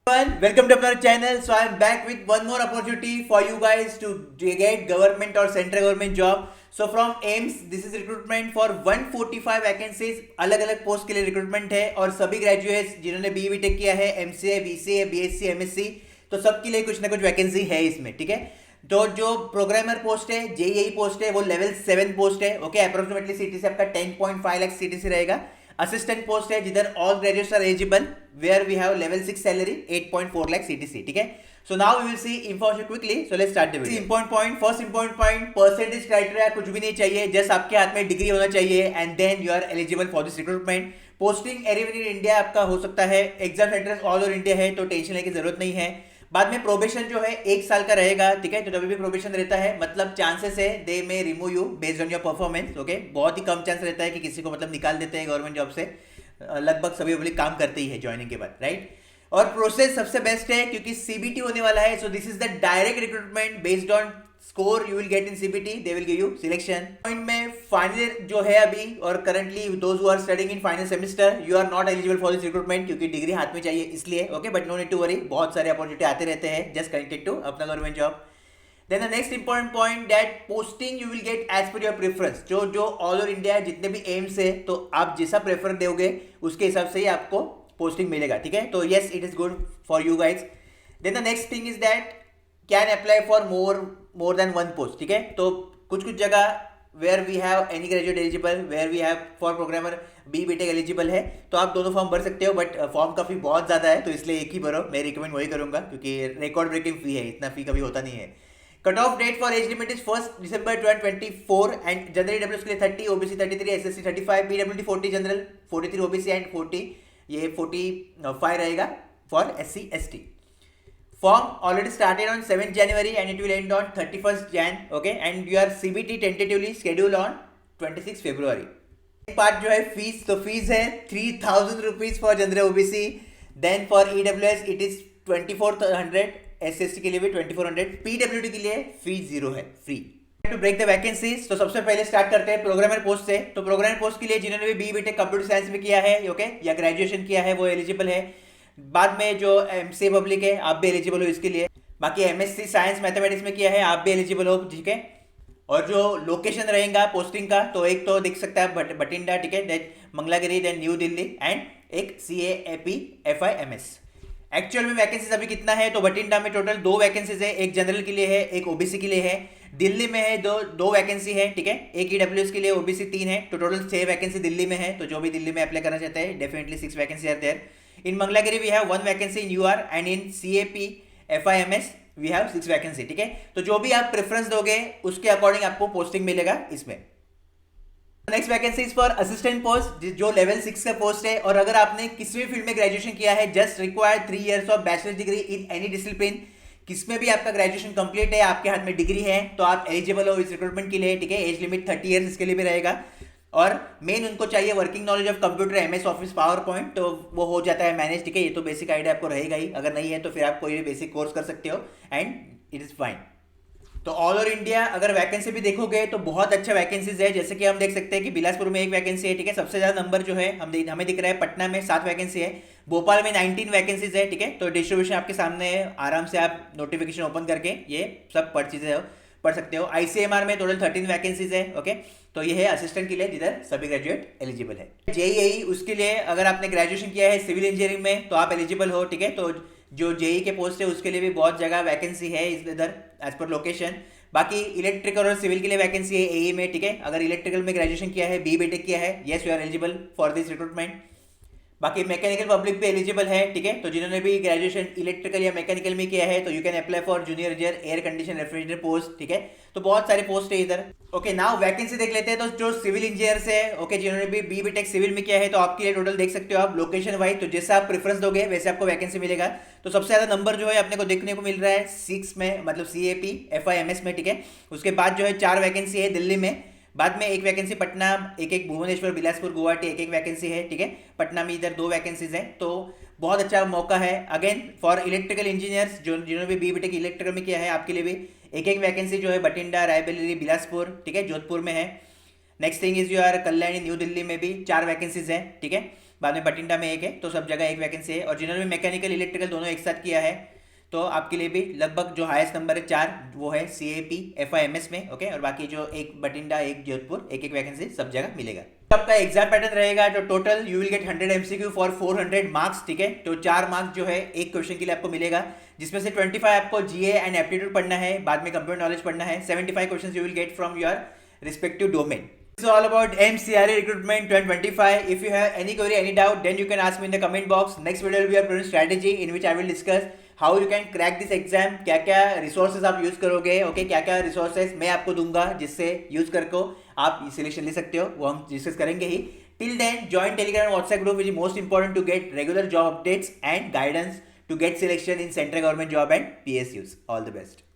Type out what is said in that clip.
Welcome to our channel. So I am back with one more opportunity for you guys to get government or central government job. So from AIMS, this is recruitment for 145 vacancies, अलग अलग post के लिए recruitment है और सभी graduates जिन्होंने BE BTech किया है, MCA, BCA, BSc, MSc, तो सबके लिए कुछ ना कुछ वैकेंसी है इसमें, ठीक है। तो जो प्रोग्रामर पोस्ट है, JEE पोस्ट है, वो लेवल 7 पोस्ट है, ओके। अप्रोक्सीमेटली सीटीसी आपका 10.5 लाख सीटीसी रहेगा। असिस्टेंट पोस्ट है जिधर all graduates are eligible, where we have level 6 salary 8.4 lakh CTC, ठीक है। So now we will see information quickly, so let's start the video. Important point, first important point, percentage criteria कुछ भी नहीं चाहिए, just आपके हाथ में डिग्री होना चाहिए and then you are eligible for this recruitment. Posting anywhere in India आपका हो सकता है, exam centres all over India है, तो टेंशन लेने की जरूरत नहीं है। बाद में प्रोबेशन जो है 1 साल का रहेगा, ठीक है। तो जब भी प्रोबेशन रहता है मतलब चांसेस है दे में remove you based on your performance, okay. बहुत ही कम चांस रहता है कि किसी को मतलब निकाल देते हैं गवर्नमेंट जॉब से, लगभग सभी पब्लिक काम करते ही है ज्वाइनिंग के बाद, राइट। और प्रोसेस सबसे बेस्ट है क्योंकि सीबीटी होने वाला है, so this is the direct recruitment based on score you will get in CBT, they will give you selection. Point में फाइनल जो है अभी और currently those who are studying in final semester, you are not eligible for this recruitment क्योंकि degree हाथ में चाहिए इसलिए, okay. But no need to worry, बहुत सारे अपॉर्चुनिटी आते रहते हैं जस्ट कनेक्टेड टू अपना government job. Then the next important point that posting you will get as per your preference, जो ऑल ओवर इंडिया जितने भी एम्स है, तो आप जैसा प्रेफर दोगे उसके हिसाब से ही आपको पोस्टिंग मिलेगा, ठीक है। तो yes, it is good for you guys. Then the next thing is that can apply for more than one post, ठीक है। तो कुछ जगह where we have any graduate eligible, where we have for programmer BE BTech eligible है, तो आप दोनों form भर सकते हो। बट फॉर्म का फी बहुत ज़्यादा है, तो इसलिए एक ही भरो, मैं रिकमेंड वही करूँगा क्योंकि रिकॉर्ड ब्रेकिंग फी है, इतना फी कभी होता नहीं है। Cut off date for age limit is 1 December 2024 and general WS के लिए 30, OBC 33, SSC 35, PWD 40, general 43, OBC and 40, ये 45 रहेगा for SC ST। Form already started on 7 January and it will end on 31 Jan, okay. And your CBT tentatively schedule on 26 February. Part जो है fees, तो fees है 3000 rupees for general OBC, then for EWS it is 2400, SST के लिए भी 2400, PWD के लिए fee 0 है, free. To break the vacancies, तो सबसे पहले स्टार्ट करते हैं प्रोग्रामर पोस्ट से। तो प्रोग्रामर पोस्ट के लिए जिन्होंने भी BE BTech कंप्यूटर साइंस में किया है, ओके, या ग्रेजुएशन किया है, वो एलिजिबल है। बाद में जो MCA पब्लिक है, आप भी एलिजिबल हो इसके लिए। बाकी MSc साइंस मैथमेटिक्स में किया है, आप भी एलिजिबल हो, ठीक है। और जो लोकेशन रहेगा पोस्टिंग का, तो एक तो दिख सकता है बठिंडा, ठीक है, then Mangalagiri, then New Delhi and एक CAAP FIMS। एक्चुअल में वैकेंसीज अभी कितना है, तो बठिंडा में टोटल 2 वैकेंसीज है, एक जनरल के लिए है, एक ओबीसी के लिए है। दिल्ली में है दो वैकेंसी है, ठीक है, एक EWS के लिए, ओबीसी 3 है, तो टोटल 6 वैकेंसी दिल्ली में है। तो जो भी दिल्ली में अप्लाई करना चाहते हैं, definitely 6 vacancy are there. In Mangalagiri we have 1 vacancy in UR and in CAP FIMS we have 6 vacancy, ठीक है। तो जो भी आप प्रेफरेंस दोगे उसके अकॉर्डिंग आपको पोस्टिंग मिलेगा इसमें। Next vacancy is for assistant post, जो लेवल 6 का पोस्ट है। और अगर आपने किसी भी फील्ड में ग्रेजुएशन किया है, just required 3 years of bachelor degree in any discipline, किसमें भी आपका ग्रेजुएशन कंप्लीट है, आपके हाथ में डिग्री है, तो आप एलिजिबल हो इस रिक्रूटमेंट के लिए, ठीक है। एज लिमिट 30 इयर्स इसके लिए भी रहेगा। और मेन उनको चाहिए working knowledge of computer, MS office, power point, तो वो हो जाता है मैनेज, ठीक है। ये तो बेसिक आइडिया आपको रहेगा ही, अगर नहीं है तो फिर आप कोई भी बेसिक कोर्स कर सकते हो एंड इट इज फाइन। तो ऑल ओवर इंडिया अगर वैकेंसी भी देखोगे तो बहुत अच्छा वैकेंसीज है। जैसे कि हम देख सकते हैं कि बिलासपुर में 1 वैकेंसी है, ठीक है। सबसे ज्यादा नंबर जो है हमें दिख रहा है पटना में 7 वैकेंसी है, भोपाल में 19 वैकेंसीज है, ठीक है। तो डिस्ट्रीब्यूशन आपके सामने है, आराम से आप नोटिफिकेशन ओपन करके ये सब पढ़ सकते हो। ICMR में टोटल 13 वैकेंसीज है, ओके। तो ये है असिस्टेंट के लिए जिधर सभी ग्रेजुएट एलिजिबल है। JEE उसके लिए अगर आपने ग्रेजुएशन किया है सिविल इंजीनियरिंग में तो आप एलिजिबल हो, ठीक है। तो जो JEE के पोस्ट है उसके लिए भी बहुत जगह वैकेंसी है इधर एज पर लोकेशन। बाकी इलेक्ट्रिकल और सिविल के लिए वैकेंसी है AE में, ठीक है। अगर इलेक्ट्रिकल में ग्रेजुएशन किया है, BE BTech किया है, yes you are eligible for this recruitment. बाकी मैकेनिकल पब्लिक भी एलिजिबल है, ठीक है। तो जिन्होंने भी ग्रेजुएशन इलेक्ट्रिकल या मैकेनिकल में किया है, तो you can apply for junior engineer air condition refrigerator post, ठीक है। तो बहुत सारे पोस्ट है इधर, ओके। नाउ वैकेंसी देख लेते हैं। तो जो सिविल इंजीनियर्स है, ओके, जिन्होंने भी BE BTech सिविल में किया है, तो आपके लिए टोटल देख सकते हो आप लोकेशन वाइज, तो जैसा आप प्रेफरेंस दोगे वैसे आपको वैकेंसी मिलेगा। तो सबसे ज्यादा नंबर जो है अपने को देखने को मिल रहा है 6 में, मतलब CAP FIMS में, ठीक है। उसके बाद जो है 4 वैकेंसी है दिल्ली में, बाद में 1 वैकेंसी पटना, एक भुवनेश्वर, बिलासपुर, गुवाहाटी 1 वैकेंसी है, ठीक है। पटना में इधर 2 वैकेंसीज हैं, तो बहुत अच्छा मौका है अगेन फॉर इलेक्ट्रिकल इंजीनियर्स जिन्होंने भी BE BTech इलेक्ट्रिकल में किया है, आपके लिए भी 1 वैकेंसी जो है बठिंडा, रायबरेली, बिलासपुर, ठीक है, जोधपुर में है। Next thing is your Kalyani, new Delhi में भी 4 वैकेंसीज हैं, ठीक है। बाद में बठिंडा में एक है, तो सब जगह एक वैकेंसी है। और जिन्होंने मैकेनिकल इलेक्ट्रिकल दोनों एक साथ किया है तो आपके लिए भी लगभग जो हाईएस्ट नंबर है 4, वो है CAP FIMS में, ओके। और बाकी जो एक बठिंडा एक जोधपुर, एक एक वैकेंसी सब जगह मिलेगा। आपका एग्जाम पैटर्न रहेगा जो total you will gate 100 MCQ for 400 marks, ठीक है। तो 4 मार्क्स जो है एक क्वेश्चन के लिए आपको मिलेगा, जिसमें से 25 आपको GA एंड एप्टीट्यूड पढ़ना है, बाद में कंप्यूटर नॉलेज पढ़ना है। 75 question you will get from your respective domain. This is all about MCRE recruitment 2025. If you have any query, any doubt, then you can ask me in the comment box. Next video will be a proven strategy in which I will discuss how you can crack this exam. क्या क्या resources आप use करोगे, okay? क्या क्या resources मैं आपको दूंगा जिससे use करके आप सिलेक्शन ले सकते हो, वो हम डिस्कस करेंगे ही. Till then, join Telegram and WhatsApp group, which is most important to get regular job updates and guidance to get selection in central government job and PSUs. All the best.